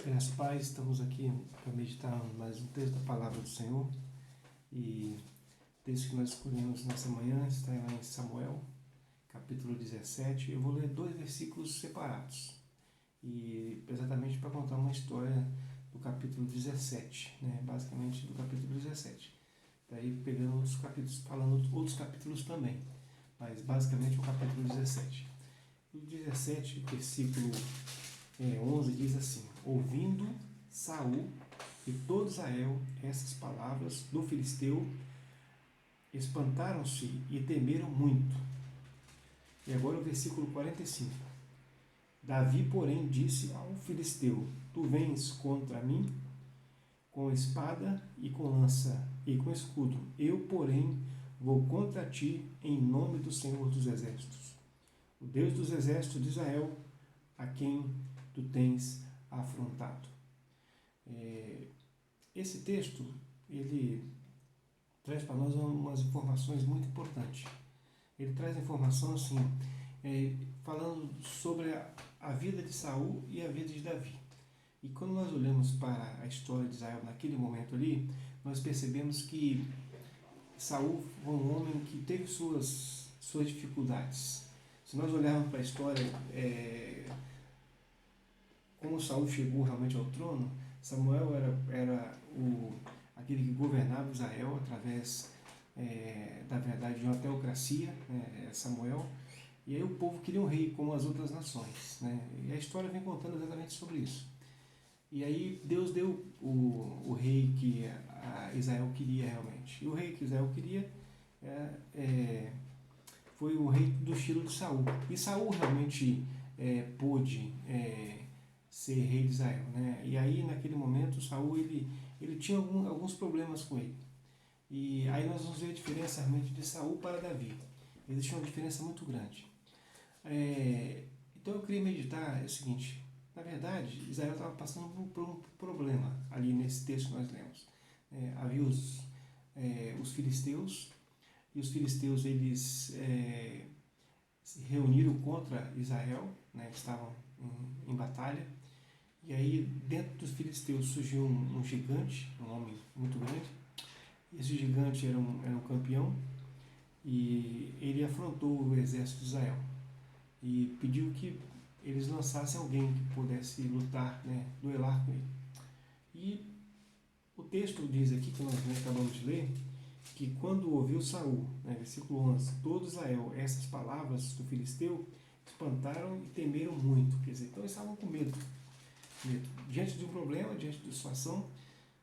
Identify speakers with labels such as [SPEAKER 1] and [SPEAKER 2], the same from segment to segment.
[SPEAKER 1] Graças a Pai, estamos aqui para meditar mais um texto da Palavra do Senhor. E o texto que nós escolhemos nessa manhã está lá em Samuel, capítulo 17. Eu vou ler dois versículos separados, e exatamente para contar uma história do capítulo 17, basicamente do capítulo 17. Daí pegando outros capítulos, falando outros capítulos também, mas basicamente o capítulo 17. O 17, versículo 11 diz assim: ouvindo Saul e todo Israel essas palavras do filisteu, espantaram-se e temeram muito. E agora o versículo 45. Davi, porém, disse ao filisteu: tu vens contra mim com espada e com lança e com escudo. Eu, porém, vou contra ti em nome do Senhor dos Exércitos, o Deus dos exércitos de Israel, a quem tu tens afrontado. Esse texto, ele traz para nós umas informações muito importantes. Ele traz informação assim, falando sobre a vida de Saul e a vida de Davi. E quando nós olhamos para a história de Israel naquele momento ali, nós percebemos que Saul foi um homem que teve suas dificuldades. Se nós olharmos para a história, como Saul chegou realmente ao trono, Samuel era aquele que governava Israel através, da verdade, de uma teocracia, Samuel, e aí o povo queria um rei como as outras nações. E a história vem contando exatamente sobre isso. E aí Deus deu o rei que Israel queria realmente. E o rei que Israel queria foi o rei do estilo de Saul. E Saul realmente pôde ser rei de Israel. E aí naquele momento Saul ele tinha alguns problemas com ele. E aí nós vamos ver a diferença realmente de Saul para Davi. Existe uma diferença muito grande. Então eu queria meditar o seguinte: na verdade, Israel estava passando por um problema ali nesse texto que nós lemos. Havia os filisteus, e os filisteus eles se reuniram contra Israel, eles estavam em batalha. E aí dentro dos filisteus surgiu um gigante, um homem muito grande. Esse gigante era um campeão, e ele afrontou o exército de Israel e pediu que eles lançassem alguém que pudesse lutar, duelar com ele. E o texto diz aqui, que nós acabamos de ler, que quando ouviu Saul, versículo 11, todo Israel, essas palavras do filisteu, espantaram e temeram muito. Quer dizer, então eles estavam com medo. Diante de um problema, diante de uma situação,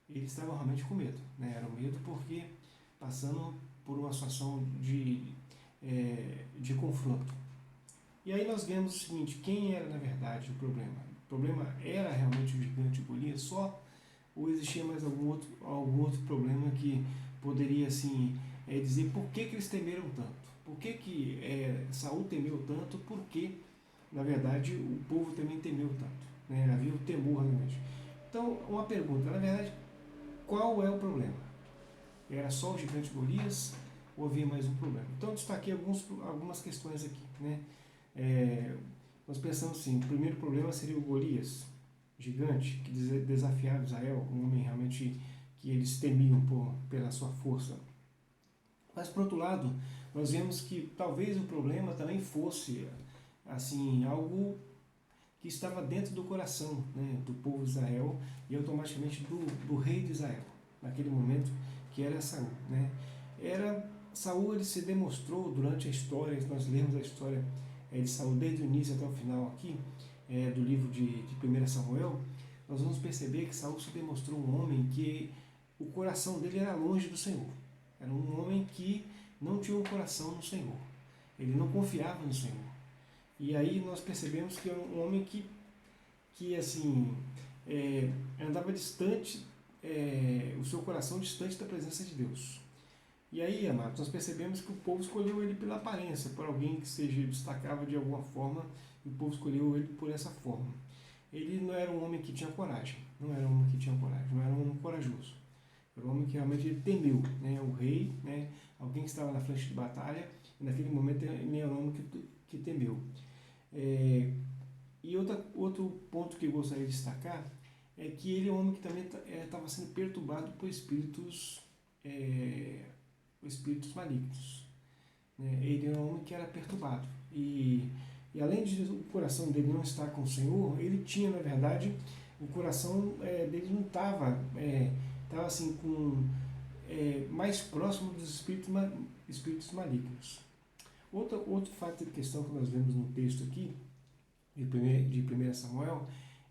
[SPEAKER 1] eles estavam realmente com medo. Era um medo porque passando por uma situação de confronto. E aí nós vemos o seguinte: quem era na verdade o problema? O problema era realmente o gigante Golias só? Ou existia mais algum outro problema que poderia assim, dizer por que eles temeram tanto? Por que Saul temeu tanto? Porque, na verdade, o povo também temeu tanto. Havia o temor realmente. Então, uma pergunta: na verdade, qual é o problema? Era só o gigante Golias ou havia mais um problema? Então, eu destaquei algumas questões aqui. Nós pensamos assim: o primeiro problema seria o Golias, gigante, que desafiava Israel, um homem realmente que eles temiam pela sua força. Mas, por outro lado, nós vemos que talvez o problema também fosse assim, algo que estava dentro do coração, do povo de Israel, e automaticamente do rei de Israel, naquele momento, que era Saul. Saul, ele se demonstrou durante a história, nós lemos a história de Saul desde o início até o final aqui, do livro de 1 Samuel, nós vamos perceber que Saul se demonstrou um homem que o coração dele era longe do Senhor. Era um homem que não tinha um coração no Senhor. Ele não confiava no Senhor. E aí nós percebemos que é um homem que assim, andava distante, o seu coração distante da presença de Deus. E aí, amados, nós percebemos que o povo escolheu ele pela aparência, por alguém que seja destacava de alguma forma, e o povo escolheu ele por essa forma. Ele não era um homem que tinha coragem, não era um homem corajoso. Era um homem que realmente ele temeu, o rei, alguém que estava na frente de batalha, e naquele momento ele era um homem que temeu. E outro ponto que eu gostaria de destacar é que ele é um homem que também estava sendo perturbado por espíritos malignos. Né? Ele era um homem que era perturbado. E além de o coração dele não estar com o Senhor, ele tinha, na verdade, o coração dele não estava assim, mais próximo dos espíritos malignos. Outro fato de questão que nós vemos no texto aqui, de 1 Samuel,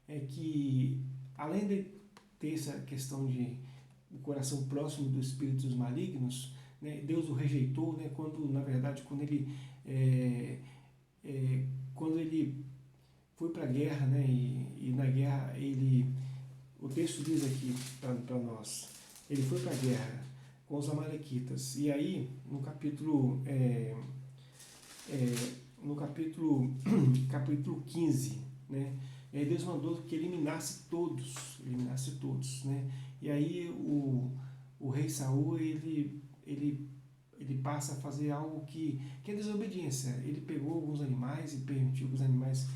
[SPEAKER 1] é que, além de ter essa questão de o coração próximo dos espíritos malignos, né, Deus o rejeitou, né, na verdade, quando ele foi para a guerra, né, e na guerra o texto diz aqui para nós, ele foi para a guerra com os amalequitas, e aí no capítulo 15, né, Deus mandou que eliminasse todos, né, e aí o rei Saul, ele passa a fazer algo que é desobediência. Ele pegou alguns animais e permitiu que os animais,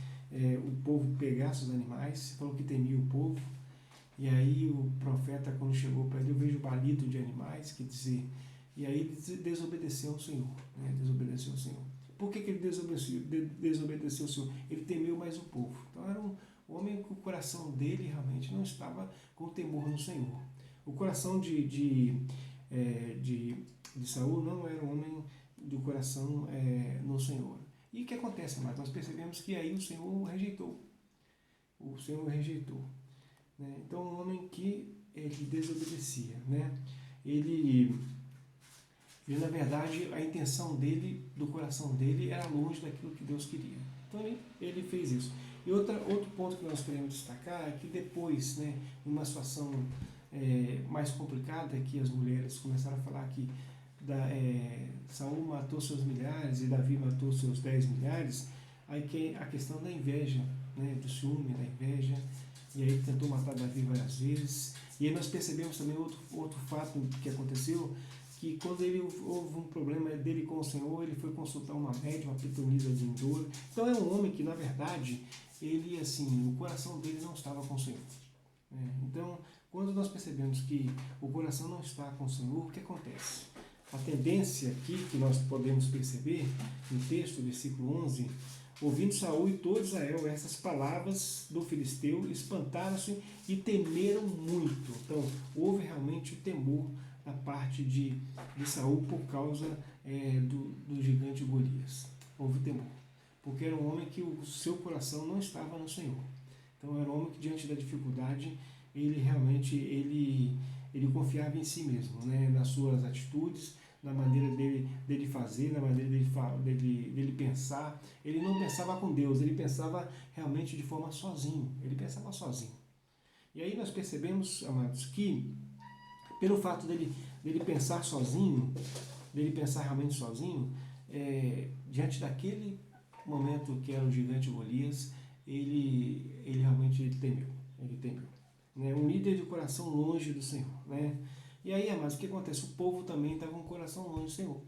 [SPEAKER 1] o povo pegasse os animais, falou que temia o povo. E aí o profeta, quando chegou para ele, eu vejo balido de animais, quer dizer, e aí ele desobedeceu ao Senhor. Né? Desobedeceu ao Senhor. Por que ele desobedeceu ao Senhor? Ele temeu mais o povo. Então era um homem que o coração dele realmente não estava com temor no Senhor. O coração de Saul não era um homem do coração no Senhor. E o que acontece, amados? Nós percebemos que aí o Senhor o rejeitou. O Senhor o rejeitou. Né? Então, um homem que ele desobedecia. Né? Ele, na verdade, a intenção dele, do coração dele, era longe daquilo que Deus queria. Então, ele fez isso. E outro ponto que nós queremos destacar é que depois, né, numa situação mais complicada, que as mulheres começaram a falar que Saul matou seus milhares e Davi matou seus 10 milhares, aí que a questão da inveja, né, do ciúme, da inveja, e aí tentou matar Davi várias vezes. E aí nós percebemos também outro fato que aconteceu, que quando houve um problema dele com o Senhor, ele foi consultar uma médium, uma pitonisa de Endor. Então é um homem que, na verdade, ele, assim, o coração dele não estava com o Senhor. Então, quando nós percebemos que o coração não está com o Senhor, o que acontece? A tendência aqui que nós podemos perceber no texto, versículo 11, ouvindo Saul e todo Israel essas palavras do filisteu, espantaram-se e temeram muito. Então, houve realmente o temor da parte de Saul por causa do gigante Golias. Houve temor, porque era um homem que o seu coração não estava no Senhor. Então, era um homem que, diante da dificuldade, ele realmente ele confiava em si mesmo, né? Nas suas atitudes, na maneira dele fazer, na maneira dele pensar. Ele não pensava com Deus, ele pensava realmente de forma sozinho. Ele pensava sozinho. E aí nós percebemos, amados, que pelo fato dele pensar sozinho, dele pensar realmente sozinho, diante daquele momento que era o gigante Golias, ele realmente temeu. Ele temeu. Né? Um líder de coração longe do Senhor. Né? E aí, amados, o que acontece? O povo também estava com o coração longe do Senhor,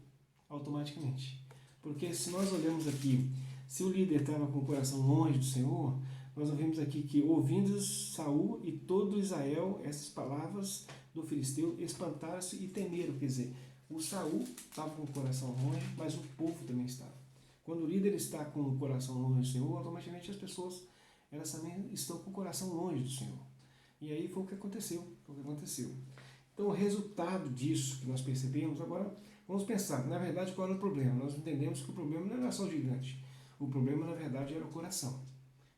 [SPEAKER 1] automaticamente. Porque se nós olhamos aqui, se o líder estava com o coração longe do Senhor, nós vemos aqui que, ouvindo Saul e todo Israel essas palavras do filisteu, espantaram-se e temeram. Quer dizer, o Saul estava com o coração longe, mas o povo também estava. Quando o líder está com o coração longe do Senhor, automaticamente as pessoas elas também estão com o coração longe do Senhor. E aí foi o que aconteceu. Então, o resultado disso que nós percebemos, agora vamos pensar, na verdade, qual era o problema? Nós entendemos que o problema não era só o gigante. O problema, na verdade, era o coração.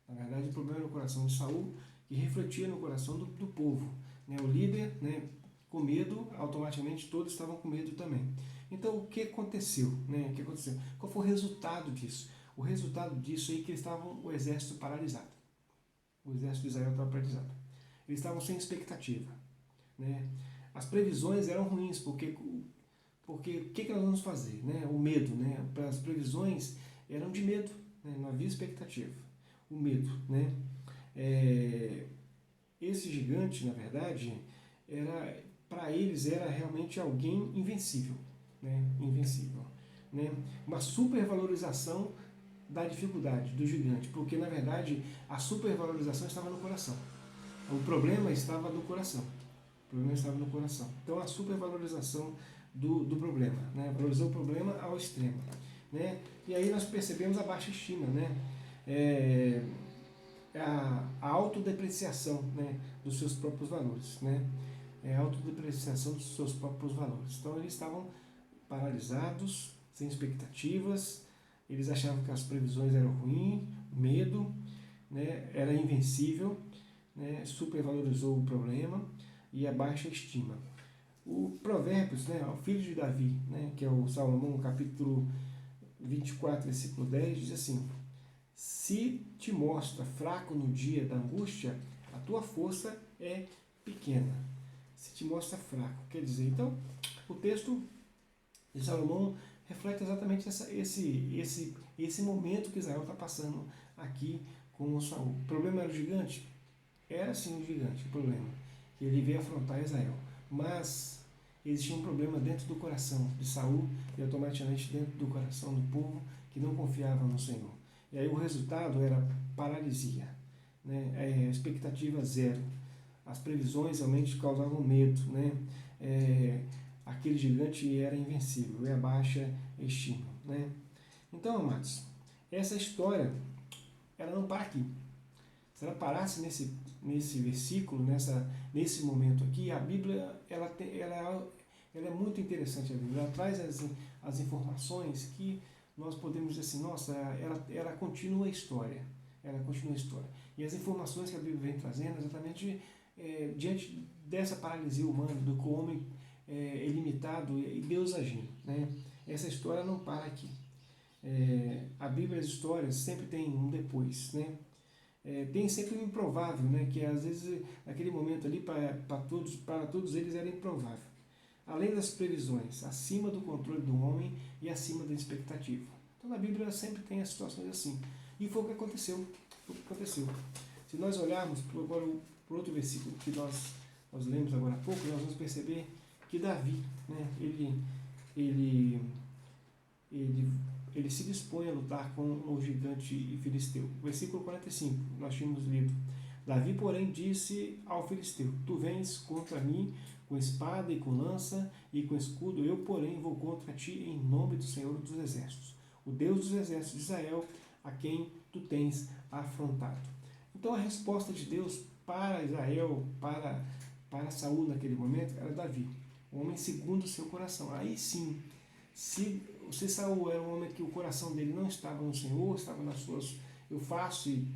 [SPEAKER 1] Na verdade, o problema era o coração de Saul, que refletia no coração do povo. Né? O líder, né, com medo, automaticamente todos estavam com medo também. Então, o que aconteceu? Né? Qual foi o resultado disso? O resultado disso é que eles estavam, o exército paralisado. O exército de Israel estava paralisado. Eles estavam sem expectativa. Né? As previsões eram ruins, porque o que nós vamos fazer? Né? O medo. Né? As previsões eram de medo, né? Não havia expectativa. O medo. Né? Esse gigante, na verdade, para eles era realmente alguém invencível. Né? Invencível. Né? Uma supervalorização da dificuldade, do gigante, porque na verdade a supervalorização estava no coração. O problema estava no coração. O problema estava no coração. Então, a supervalorização do problema, né? Valorizou o problema ao extremo, né? E aí nós percebemos a baixa estima, né? A autodepreciação, né, dos seus próprios valores, né? A autodepreciação dos seus próprios valores. Então, eles estavam paralisados, sem expectativas, eles achavam que as previsões eram ruins, medo, né, era invencível, né, supervalorizou o problema e a baixa estima. O Provérbios, né, o filho de Davi, né, que é o Salomão, capítulo 24, versículo 10, diz assim: se te mostra fraco no dia da angústia, a tua força é pequena. Se te mostra fraco, quer dizer, então, o texto de Salomão reflete exatamente esse momento que Israel está passando aqui com o Saul. O problema era o gigante? Era sim o gigante, o problema. Ele veio afrontar Israel. Mas existia um problema dentro do coração de Saul e automaticamente dentro do coração do povo que não confiava no Senhor. E aí o resultado era paralisia, né? Expectativa zero. As previsões realmente causavam medo, né? Aquele gigante era invencível, e a baixa estima, né? Então, amados, essa história, ela não para aqui. Se ela parasse nesse versículo, nesse momento aqui, a Bíblia ela é muito interessante. A Bíblia ela traz as informações que nós podemos dizer assim, nossa, ela continua a história. Ela continua a história. E as informações que a Bíblia vem trazendo, exatamente diante dessa paralisia humana, do que o homem é limitado e Deus agindo, né? Essa história não para aqui. A Bíblia, as histórias, sempre tem um depois, né? Tem sempre um improvável, né? Que às vezes, naquele momento ali, para todos eles era improvável. Além das previsões, acima do controle do homem e acima da expectativa. Então, na Bíblia sempre tem as situações assim. E foi o que aconteceu. Foi o que aconteceu. Se nós olharmos agora por outro versículo que nós lemos agora há pouco, nós vamos perceber que Davi, né, ele se dispõe a lutar com o gigante filisteu. Versículo 45, nós tínhamos lido. Davi, porém, disse ao filisteu: tu vens contra mim com espada e com lança e com escudo, eu, porém, vou contra ti em nome do Senhor dos Exércitos, o Deus dos Exércitos de Israel, a quem tu tens afrontado. Então, a resposta de Deus para Israel, para Saul naquele momento, era Davi, um homem segundo o seu coração. Aí sim, se Saul era um homem que o coração dele não estava no Senhor, estava nas suas, eu faço e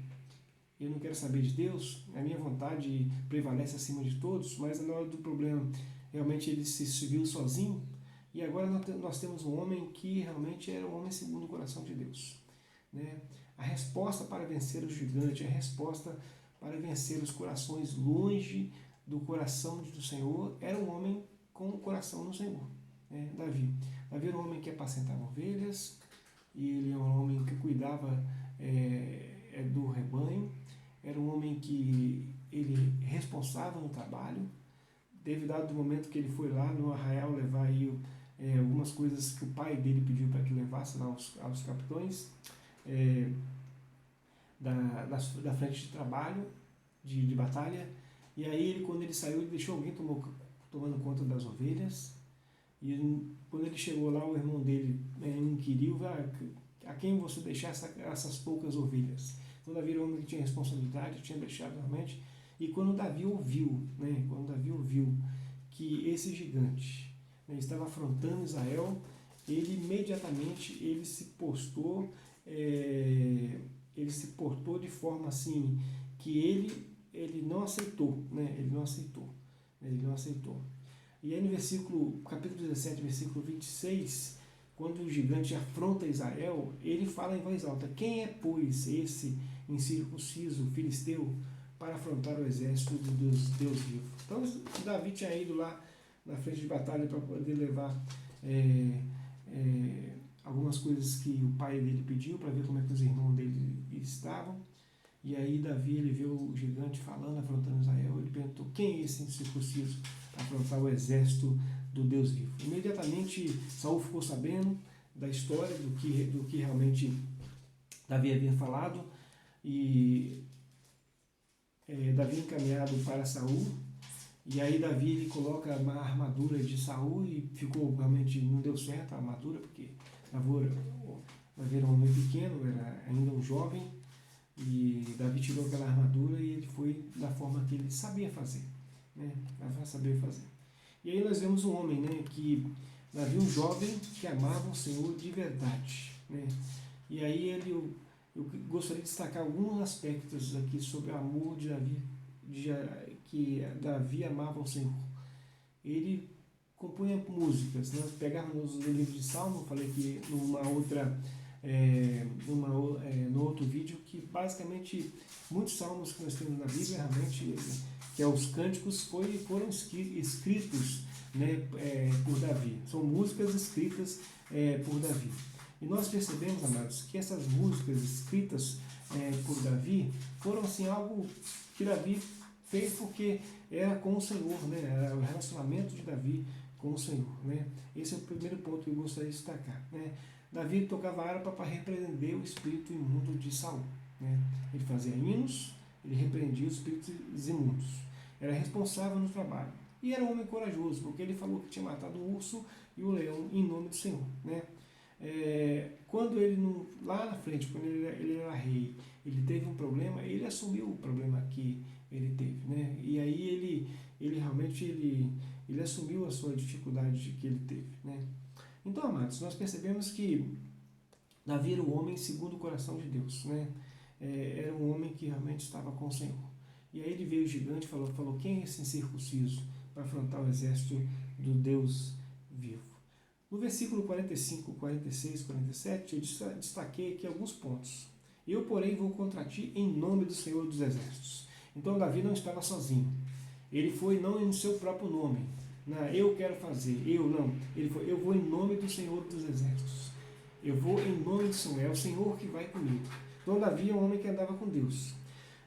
[SPEAKER 1] eu não quero saber de Deus, a minha vontade prevalece acima de todos, mas na hora do problema, realmente ele se viu sozinho, e agora nós temos um homem que realmente era um homem segundo o coração de Deus, né? A resposta para vencer o gigante, a resposta para vencer os corações longe do coração do Senhor, era um homem com o coração no Senhor, né? Davi era um homem que apacentava ovelhas, e ele era um homem que cuidava do rebanho, era um homem que ele responsável no trabalho. Teve dado momento que ele foi lá no arraial levar aí, algumas coisas que o pai dele pediu para que levasse lá aos capitães da frente de trabalho, de batalha. E aí, quando ele saiu, ele deixou alguém tomando conta das ovelhas. E quando ele chegou lá, o irmão dele inquiriu: a quem você deixar essas poucas ovelhas? Então, Davi era um homem que tinha responsabilidade, tinha deixado realmente. E quando Davi ouviu, que esse gigante, né, estava afrontando Israel, ele imediatamente se postou de forma assim que ele não aceitou, né? Ele não aceitou. E aí no capítulo 17, versículo 26, quando o gigante afronta Israel, ele fala em voz alta: quem é, pois, esse incircunciso filisteu para afrontar o exército de Deus vivo? Então Davi tinha ido lá na frente de batalha para poder levar algumas coisas que o pai dele pediu, para ver como é que os irmãos dele estavam. E aí Davi, ele viu o gigante falando, afrontando Israel. Ele perguntou: quem é esse incircunciso para afrontar o exército do Deus vivo? Imediatamente Saul ficou sabendo da história, do que realmente Davi havia falado, e Davi encaminhado para Saul, e aí Davi ele coloca uma armadura de Saul e ficou, realmente não deu certo a armadura, porque Davi era um homem pequeno, era ainda um jovem, e Davi tirou aquela armadura e ele foi da forma que ele sabia fazer, né? Sabia fazer. E aí nós vemos um homem, né, Davi, um jovem que amava o Senhor de verdade, né? E aí eu gostaria de destacar alguns aspectos aqui sobre o amor de Davi, que Davi amava o Senhor. Ele compunha músicas, nós pegávamos o livro de Salmo, falei que no outro vídeo, que basicamente muitos salmos que nós temos na Bíblia, realmente, que é os cânticos, foram escritos, né, por Davi. São músicas escritas por Davi. E nós percebemos, amados, que essas músicas escritas por Davi foram assim, algo que Davi fez porque era com o Senhor, né? Era o relacionamento de Davi com o Senhor, né? Esse é o primeiro ponto que eu gostaria de destacar, né? Davi tocava harpa para repreender o espírito imundo de Saul, né? Ele fazia hinos, ele repreendia os espíritos imundos. Era responsável no trabalho. E era um homem corajoso, porque ele falou que tinha matado o urso e o leão em nome do Senhor, né? Quando ele, lá na frente, quando ele era rei, ele teve um problema, ele assumiu o problema que ele teve, né? E aí ele realmente ele assumiu a sua dificuldade que ele teve, né? Então, amados, nós percebemos que Davi era um homem segundo o coração de Deus, né? Era um homem que realmente estava com o Senhor. E aí ele veio o gigante e falou, quem é esse incircunciso para afrontar o exército do Deus vivo? No versículo 45, 46, 47, eu destaquei aqui alguns pontos. Eu, porém, vou contra ti em nome do Senhor dos Exércitos. Então, Davi não estava sozinho. Ele foi não em seu próprio nome. Não, eu quero fazer, eu não. Ele foi, eu vou em nome do Senhor dos Exércitos. Eu vou em nome do Senhor, é o Senhor que vai comigo. Então, Davi é um homem que andava com Deus.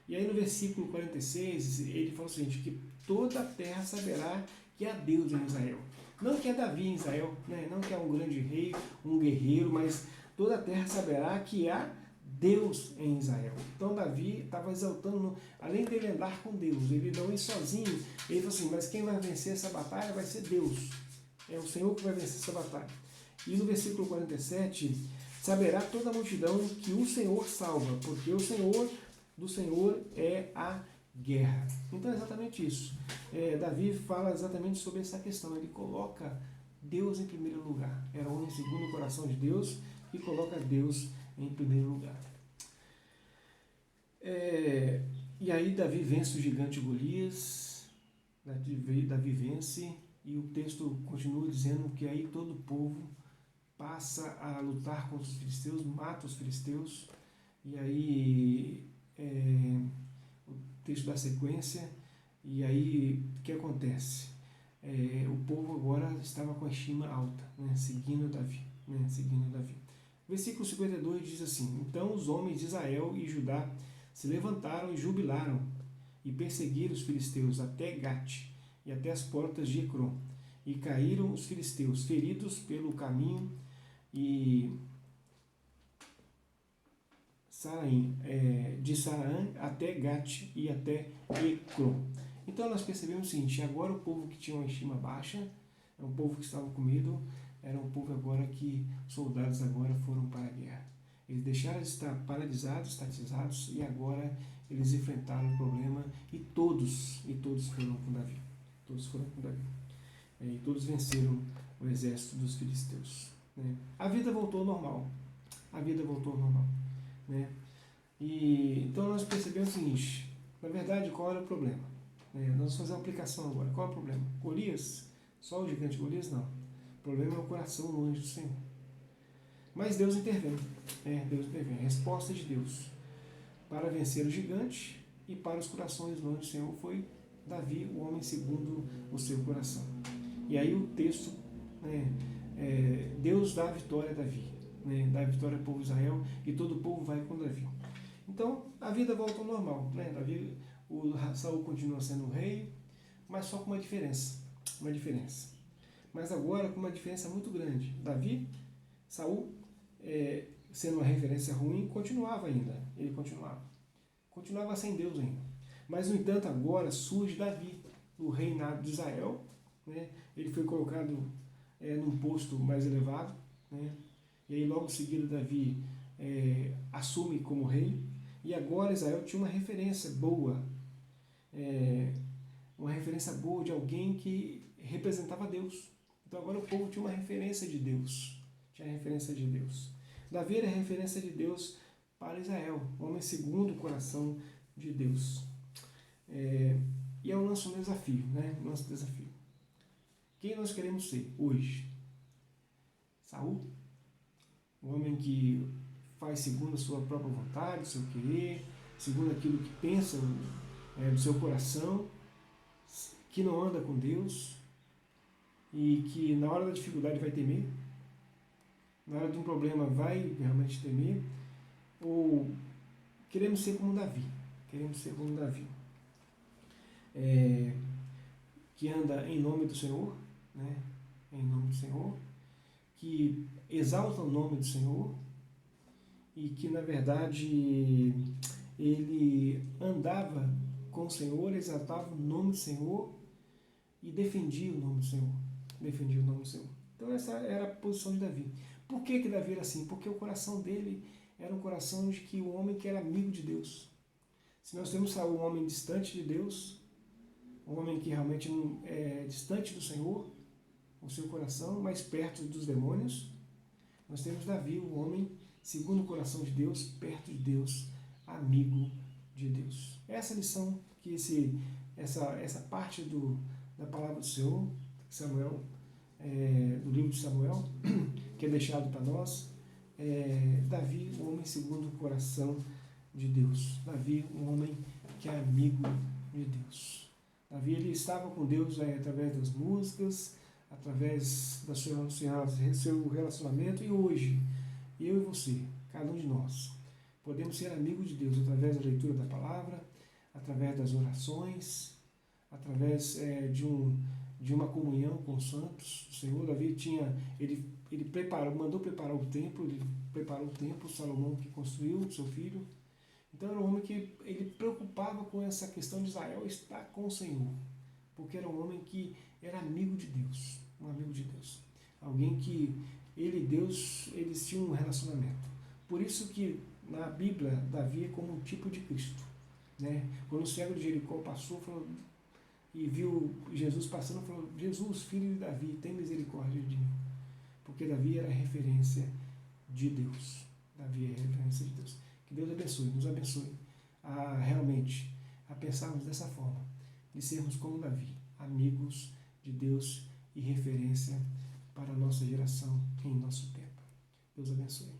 [SPEAKER 1] E aí, no versículo 46, ele fala o seguinte, que toda a terra saberá que há Deus em Israel. Não que é Davi em Israel, né? Não que é um grande rei, um guerreiro, mas toda a terra saberá que há Deus em Israel. Então Davi estava exaltando, além dele andar com Deus, ele não ir sozinho, ele falou assim, mas quem vai vencer essa batalha vai ser Deus. É o Senhor que vai vencer essa batalha. E no versículo 47, saberá toda a multidão que o Senhor salva, porque o Senhor do Senhor é a guerra. Então é exatamente isso. Davi fala exatamente sobre essa questão. Ele coloca Deus em primeiro lugar. Era um homem segundo o coração de Deus e coloca Deus em primeiro lugar. E aí Davi vence o gigante Golias. Davi vence e o texto continua dizendo que aí todo o povo passa a lutar contra os filisteus, mata os filisteus. E aí o texto dá sequência, e aí o que acontece? O povo agora estava com a estima alta, né, seguindo Davi. Versículo 52 diz assim, então os homens de Israel e Judá se levantaram e jubilaram, e perseguiram os filisteus até Gate, e até as portas de Ecrom, e caíram os filisteus, feridos pelo caminho, e de Saraim até Gate e até Ecrom. Então nós percebemos o seguinte, agora o povo que tinha uma estima baixa, é um povo que estava com medo, era um povo agora que soldados agora foram para a guerra. Eles deixaram de estar paralisados, estatizados, e agora eles enfrentaram o problema, e todos foram com Davi. Todos foram com Davi. E todos venceram o exército dos filisteus. Né? A vida voltou ao normal. Né? E então nós percebemos o seguinte, na verdade, qual era o problema? Nós vamos fazer uma aplicação agora. Qual é o problema? Golias? Só o gigante Golias? Não. O problema é o coração longe do Senhor. Mas Deus intervém. Deus intervém. A resposta de Deus para vencer o gigante e para os corações longe do Senhor foi Davi, o homem segundo o seu coração. E aí o texto, Deus dá a vitória a Davi. Dá a vitória ao povo de Israel e todo o povo vai com Davi. Então a vida volta ao normal. Davi, o Saul continua sendo o rei, mas só com uma diferença. Mas agora com uma diferença muito grande. Davi, Saul, sendo uma referência ruim, continuava ainda. Ele continuava sem Deus ainda. Mas, no entanto, agora surge Davi, o reinado de Israel, né? Ele foi colocado num posto mais elevado, né? E aí logo em seguida Davi assume como rei, e agora Israel tinha uma referência boa, de alguém que representava Deus. Então agora o povo tinha uma referência de Deus, Davi era a referência de Deus para Israel, homem segundo o coração de Deus. E eu lanço um desafio, né? Quem nós queremos ser hoje? Saul? Um homem que faz segundo a sua própria vontade, o seu querer, segundo aquilo que pensa no seu coração, que não anda com Deus e que na hora da dificuldade vai temer, na hora de um problema vai realmente temer, ou queremos ser como Davi, que anda em nome do Senhor, né? Que exalta o nome do Senhor e que, na verdade, ele andava com o Senhor, exaltava o nome do Senhor e defendia o nome do Senhor. Então essa era a posição de Davi. Por que Davi era assim? Porque o coração dele era um coração de que o homem que era amigo de Deus. Se nós temos Saul, um homem distante de Deus, um homem que realmente é distante do Senhor, o seu coração, mais perto dos demônios, nós temos Davi, um homem segundo o coração de Deus, perto de Deus, amigo de Deus. Essa lição, essa parte da palavra do Senhor, Samuel, do livro de Samuel, que é deixado para nós, Davi, um homem segundo o coração de Deus. Davi, um homem que é amigo de Deus. Davi, ele estava com Deus através das músicas, através do seu relacionamento, e hoje, eu e você, cada um de nós, podemos ser amigos de Deus através da leitura da palavra, através das orações, através de uma comunhão com os santos. O Senhor, Davi mandou preparar o templo, ele preparou o templo, Salomão que construiu, seu filho. Então era um homem que ele preocupava com essa questão de Israel estar com o Senhor, porque era um homem que era amigo de Deus, alguém que ele e Deus, eles tinham um relacionamento. Por isso que na Bíblia Davi é como um tipo de Cristo, né? Quando o cego de Jericó passou e viu Jesus passando, falou: Jesus, filho de Davi, tem misericórdia de mim, porque Davi era referência de Deus. Que Deus abençoe, nos abençoe realmente a pensarmos dessa forma, de sermos como Davi, amigos de Deus e referência para a nossa geração em nosso tempo. Deus abençoe.